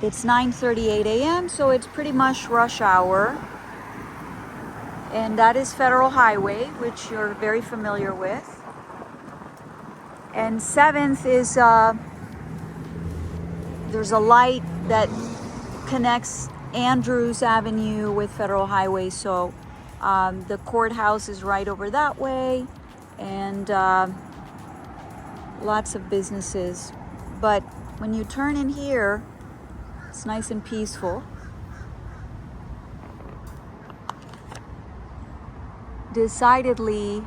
It's 9:38 a.m., so it's pretty much rush hour. And that is Federal Highway, which you're very familiar with. And 7th is, there's a light that connects Andrews Avenue with Federal Highway. So the courthouse is right over that way, and lots of businesses. But when you turn in here, it's nice and peaceful. Decidedly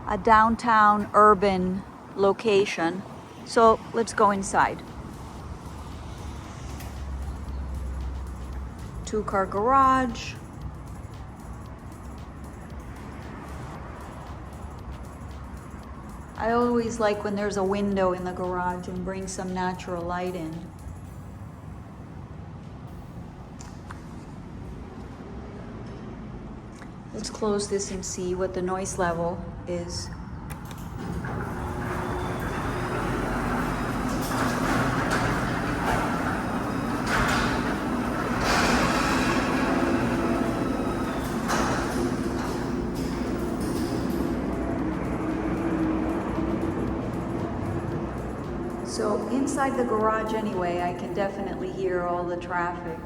a downtown urban location. So let's go inside. 2-car garage. I always like when there's a window in the garage and bring some natural light in. Let's close this and see what the noise level is. So inside the garage anyway, I can definitely hear all the traffic.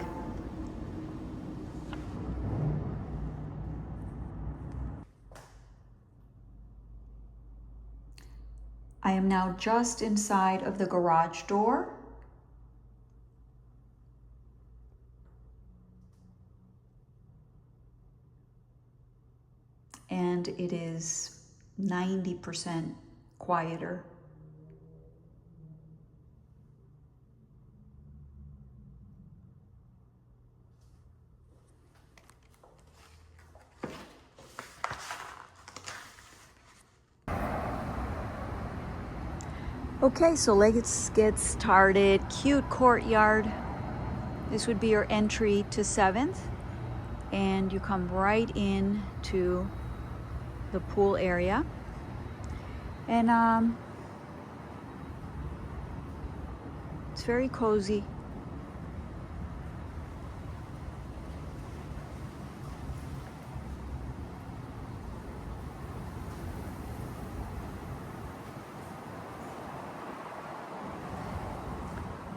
I am now just inside of the garage door. And it is 90% quieter. Okay, so let's get started. Cute courtyard. This would be your entry to 7th, and you come right in to the pool area. And it's very cozy.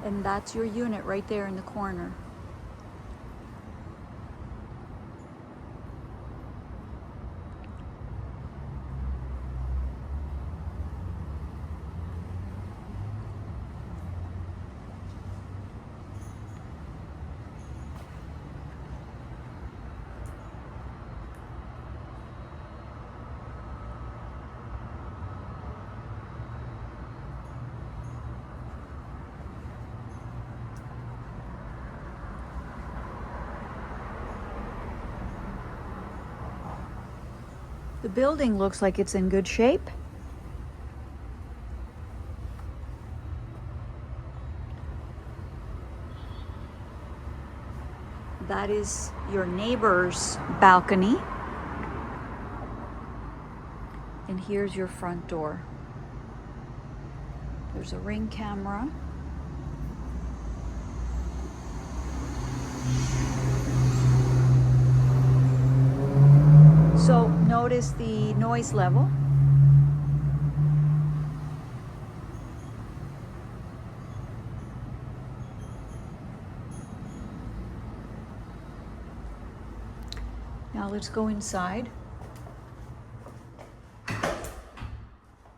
And that's your unit right there in the corner. The building looks like it's in good shape. That is your neighbor's balcony. And here's your front door. There's a Ring camera. So notice the noise level. Now let's go inside.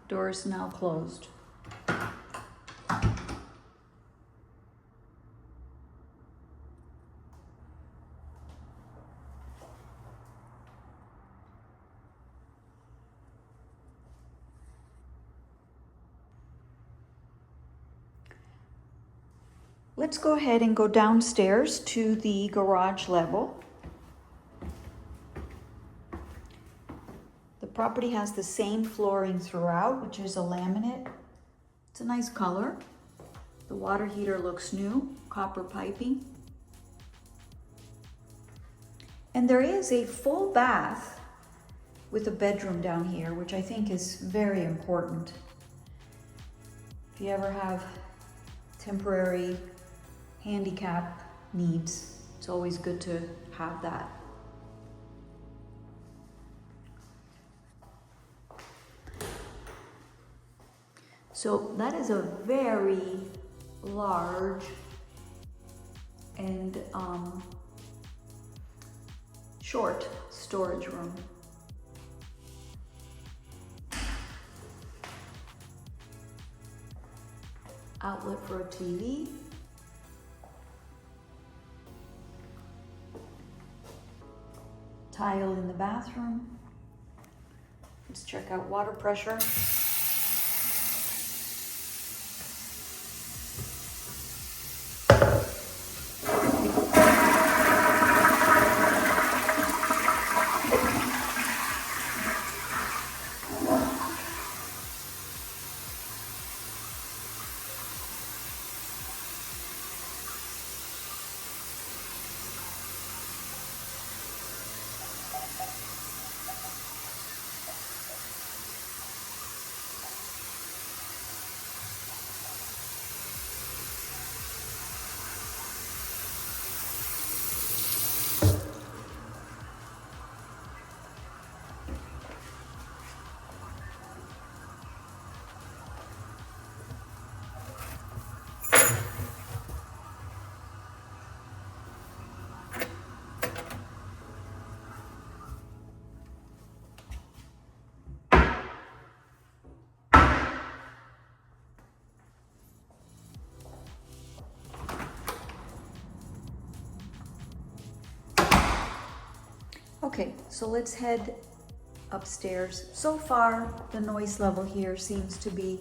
Door is now closed. Let's go ahead and go downstairs to the garage level. The property has the same flooring throughout, which is a laminate. It's a nice color. The water heater looks new, copper piping. And there is a full bath with a bedroom down here, which I think is very important. If you ever have temporary handicap needs. It's always good to have that. So that is a very large and short storage room. Outlet for a TV. Tile in the bathroom. Let's check out water pressure. Okay, so let's head upstairs. So far, the noise level here seems to be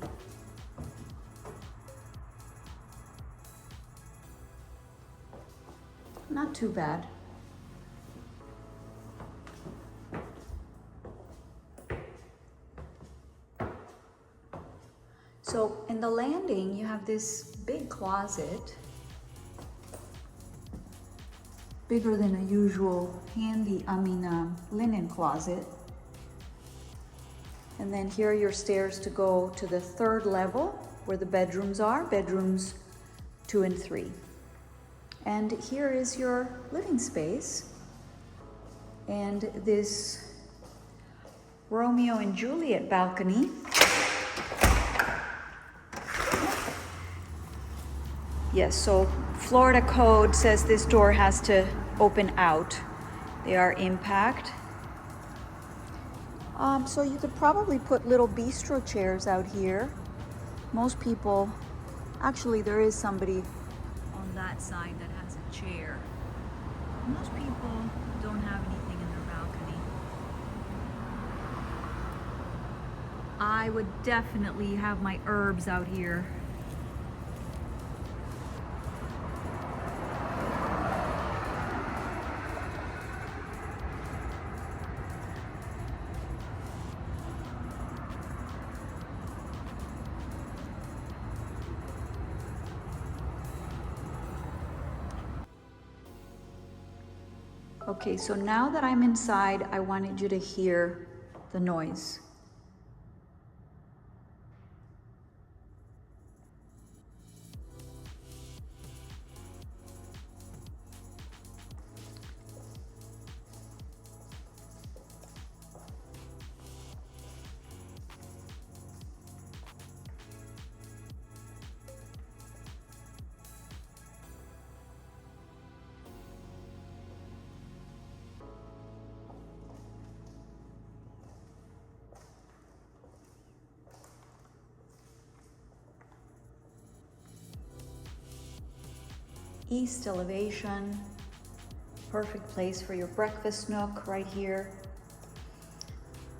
not too bad. So in the landing, you have this big closet, bigger than a usual linen closet. And then here are your stairs to go to the third level where the bedrooms are, bedrooms 2 and 3. And here is your living space. And this Romeo and Juliet balcony. Yes, so Florida code says this door has to open out. They are impact. So you could probably put little bistro chairs out here. Most people, actually there is somebody on that side that has a chair. Most people don't have anything in their balcony. I would definitely have my herbs out here. Okay, so now that I'm inside, I wanted you to hear the noise. East elevation, perfect place for your breakfast nook right here.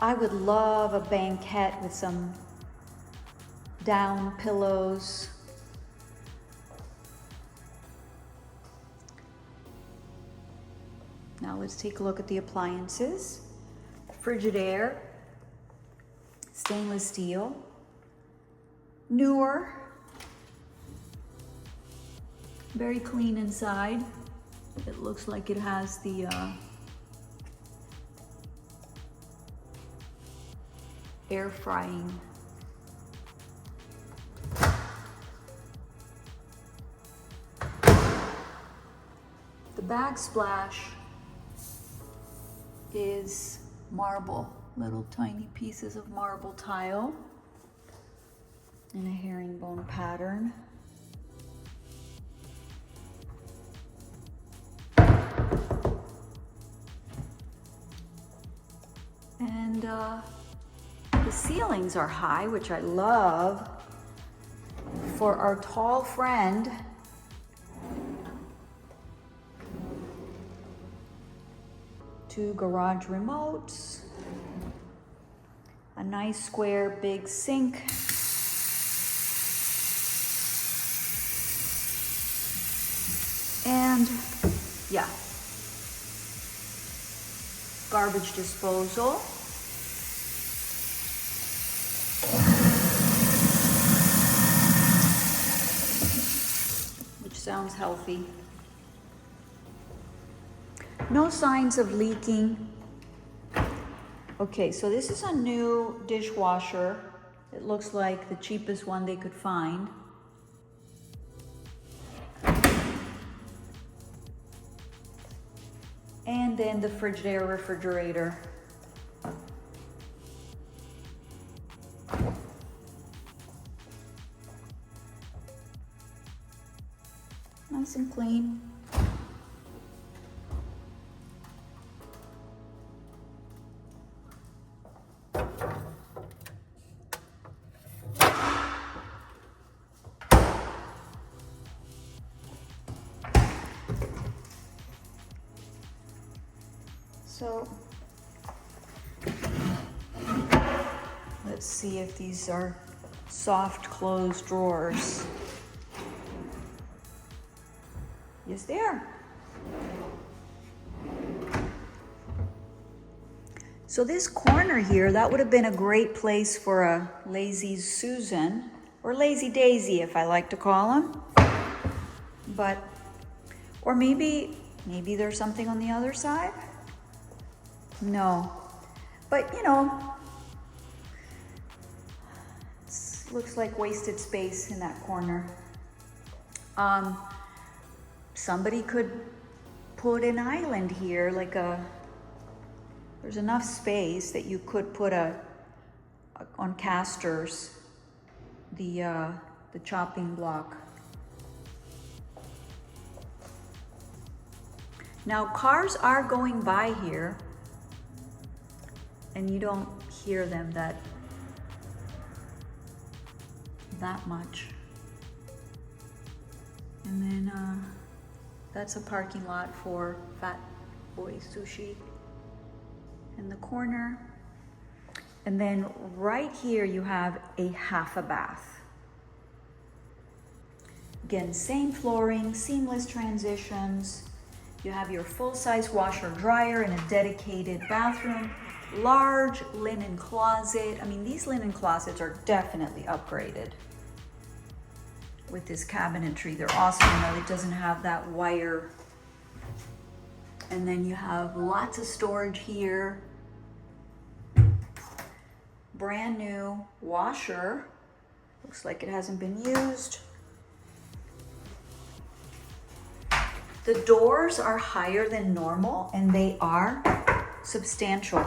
I would love a banquette with some down pillows. Now let's take a look at the appliances. Frigidaire, stainless steel, newer. Very clean inside. It looks like it has the air frying. backsplash is marble, little tiny pieces of marble tile in a herringbone pattern. And the ceilings are high, which I love for our tall friend. Two garage remotes, a nice square big sink, and yeah, garbage disposal. Which sounds healthy. No signs of leaking. Okay, so this is a new dishwasher. It looks like the cheapest one they could find. And then the Frigidaire refrigerator. Nice and clean. So let's see if these are soft closed drawers. Yes, they are. So this corner here, that would have been a great place for a Lazy Susan, or Lazy Daisy if I like to call them. But, or maybe there's something on the other side. No, but you know, it looks like wasted space in that corner. Somebody could put an island here, like there's enough space that you could put on casters, the chopping block. Now cars are going by here, and you don't hear them that much. And then that's a parking lot for Fat Boy Sushi in the corner. And then right here you have a half a bath. Again, same flooring, seamless transitions. You have your full-size washer dryer and a dedicated bathroom. Large linen closet. I mean, these linen closets are definitely upgraded with this cabinetry. They're awesome. You know, it doesn't have that wire. And then you have lots of storage here. Brand new washer. Looks like it hasn't been used. The doors are higher than normal, and they are substantial.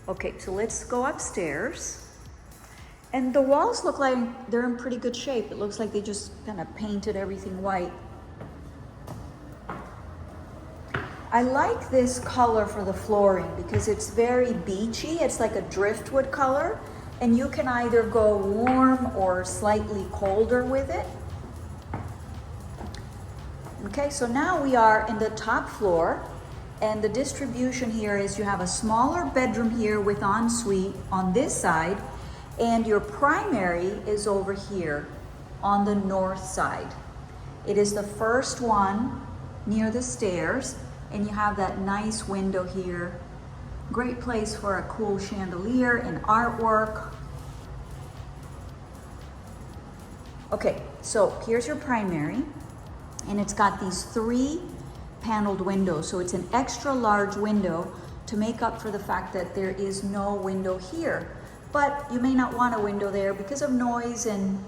Okay, so let's go upstairs. And the walls look like they're in pretty good shape. It looks like they just kind of painted everything white. I like this color for the flooring because it's very beachy. It's like a driftwood color, and you can either go warm or slightly colder with it. Okay, so now we are in the top floor. And the distribution here is you have a smaller bedroom here with ensuite on this side, and your primary is over here on the north side. It is the first one near the stairs, and you have that nice window here. Great place for a cool chandelier and artwork. Okay, so here's your primary, and it's got these 3 paneled windows, so it's an extra large window to make up for the fact that there is no window here. But you may not want a window there because of noise and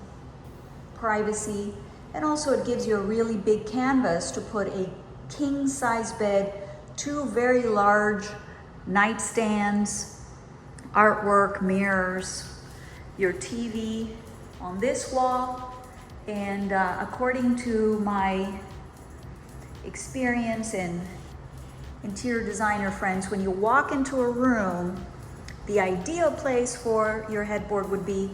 privacy. And also it gives you a really big canvas to put a king size bed, 2 very large nightstands, artwork, mirrors, your TV on this wall. And according to my experience and interior designer friends, when you walk into a room, the ideal place for your headboard would be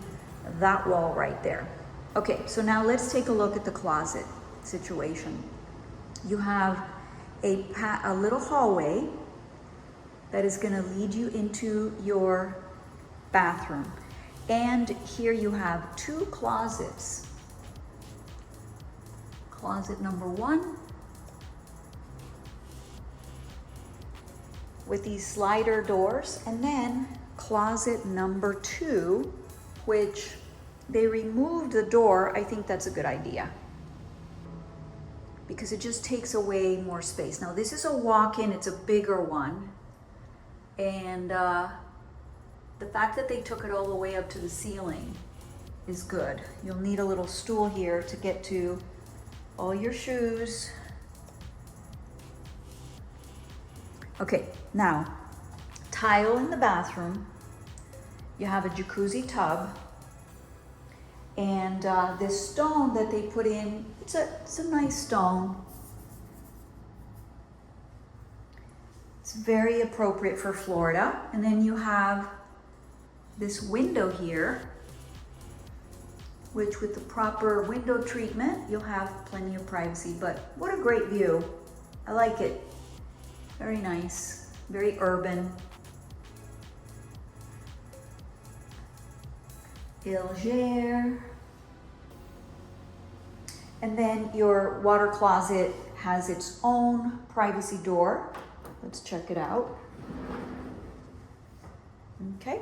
that wall right there. Okay, so now let's take a look at the closet situation. You have a little hallway that is going to lead you into your bathroom. And here you have 2 closets. Closet number 1 with these slider doors, and then closet number 2, which they removed the door. I think that's a good idea because it just takes away more space. Now this is a walk-in, it's a bigger one. And the fact that they took it all the way up to the ceiling is good. You'll need a little stool here to get to all your shoes. Okay, now, tile in the bathroom. You have a jacuzzi tub. And this stone that they put in, it's a nice stone. It's very appropriate for Florida. And then you have this window here, which with the proper window treatment, you'll have plenty of privacy. But what a great view. I like it. Very nice, very urban. Ilgere. And then your water closet has its own privacy door. Let's check it out. Okay.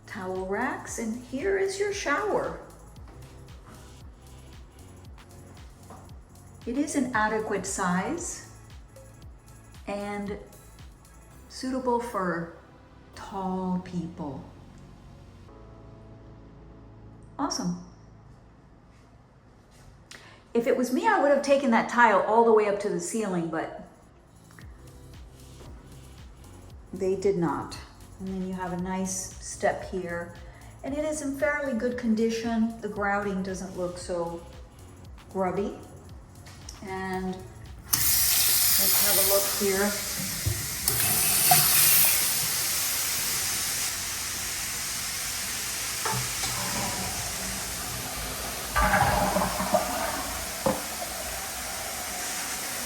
Towel racks, and here is your shower. It is an adequate size and suitable for tall people. Awesome. If it was me, I would have taken that tile all the way up to the ceiling, but they did not. And then you have a nice step here, and it is in fairly good condition. The grouting doesn't look so grubby. And let's have a look here.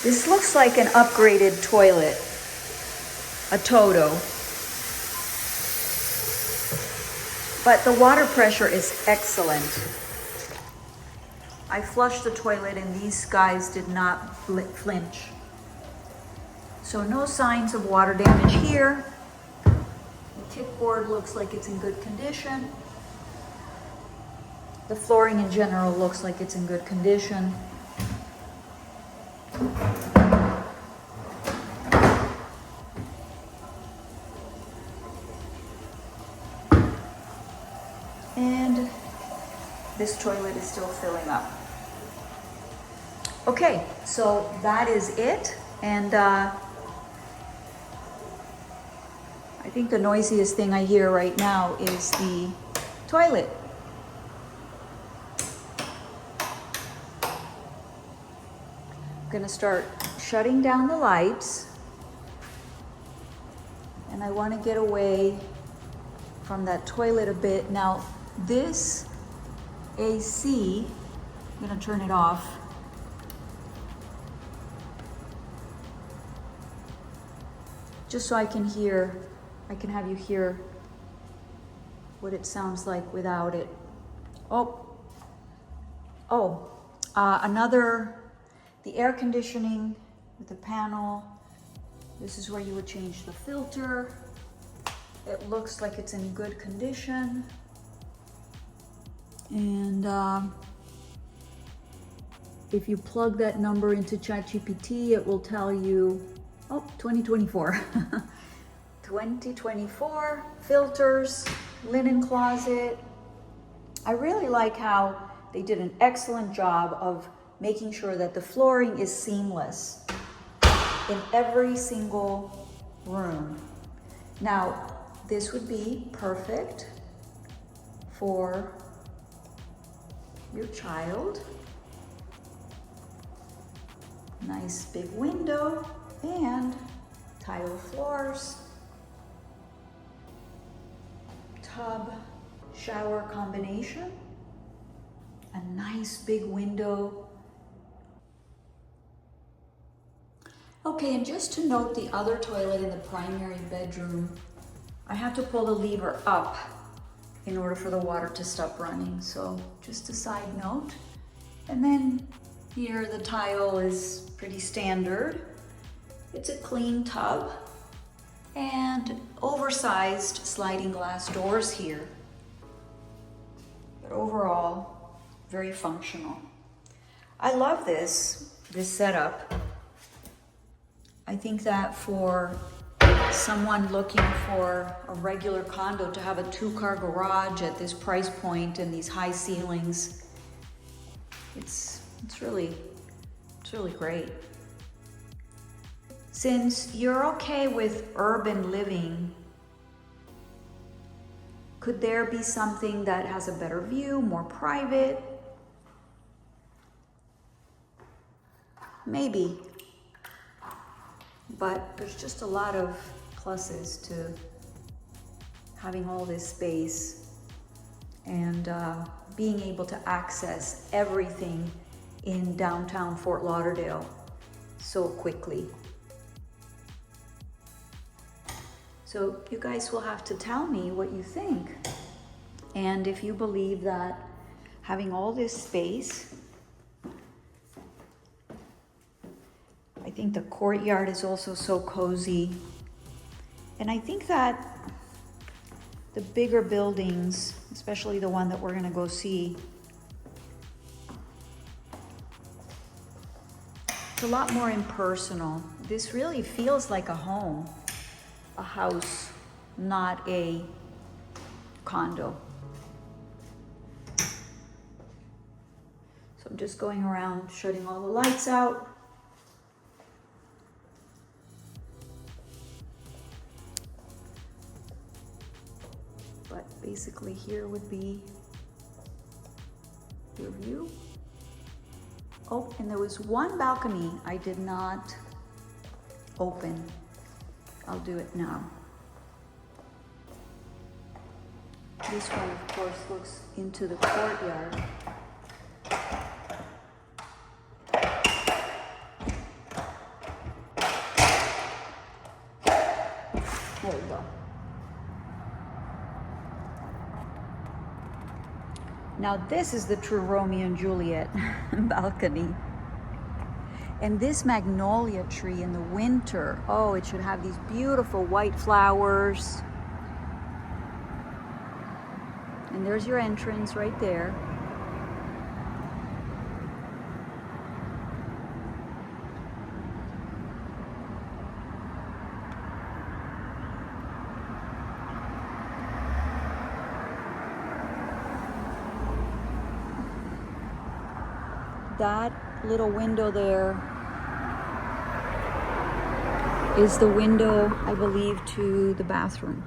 This looks like an upgraded toilet, a Toto. But the water pressure is excellent. I flushed the toilet and these guys did not flinch. So no signs of water damage here. The kickboard looks like it's in good condition. The flooring in general looks like it's in good condition. And this toilet is still filling up. Okay, so that is it. And I think the noisiest thing I hear right now is the toilet. I'm gonna start shutting down the lights. And I wanna get away from that toilet a bit. Now, this AC, I'm gonna turn it off. Just so I can have you hear what it sounds like without it. The air conditioning with the panel. This is where you would change the filter. It looks like it's in good condition. And if you plug that number into ChatGPT, it will tell you, 2024. 2024, filters, linen closet. I really like how they did an excellent job of making sure that the flooring is seamless in every single room. Now, this would be perfect for your child. Nice big window and tile floors. Tub shower combination. A nice big window. Okay, and just to note the other toilet in the primary bedroom, I have to pull the lever up in order for the water to stop running. So just a side note. And then here the tile is pretty standard. It's a clean tub and oversized sliding glass doors here. But overall, very functional. I love this setup. I think that for someone looking for a regular condo to have a 2-car garage at this price point and these high ceilings, it's really great. Since you're okay with urban living, could there be something that has a better view, more private? Maybe. But there's just a lot of pluses to having all this space and being able to access everything in downtown Fort Lauderdale so quickly. So you guys will have to tell me what you think. And if you believe that having all this space, I think the courtyard is also so cozy. And I think that the bigger buildings, especially the one that we're gonna go see, it's a lot more impersonal. This really feels like a home, a house, not a condo. So I'm just going around shutting all the lights out. But basically here would be your view. Oh, and there was one balcony I did not open. I'll do it now. This one, of course, looks into the courtyard. There we go. Now this is the true Romeo and Juliet balcony. And this magnolia tree in the winter, oh, it should have these beautiful white flowers. And there's your entrance right there. That little window there is the window, I believe, to the bathroom.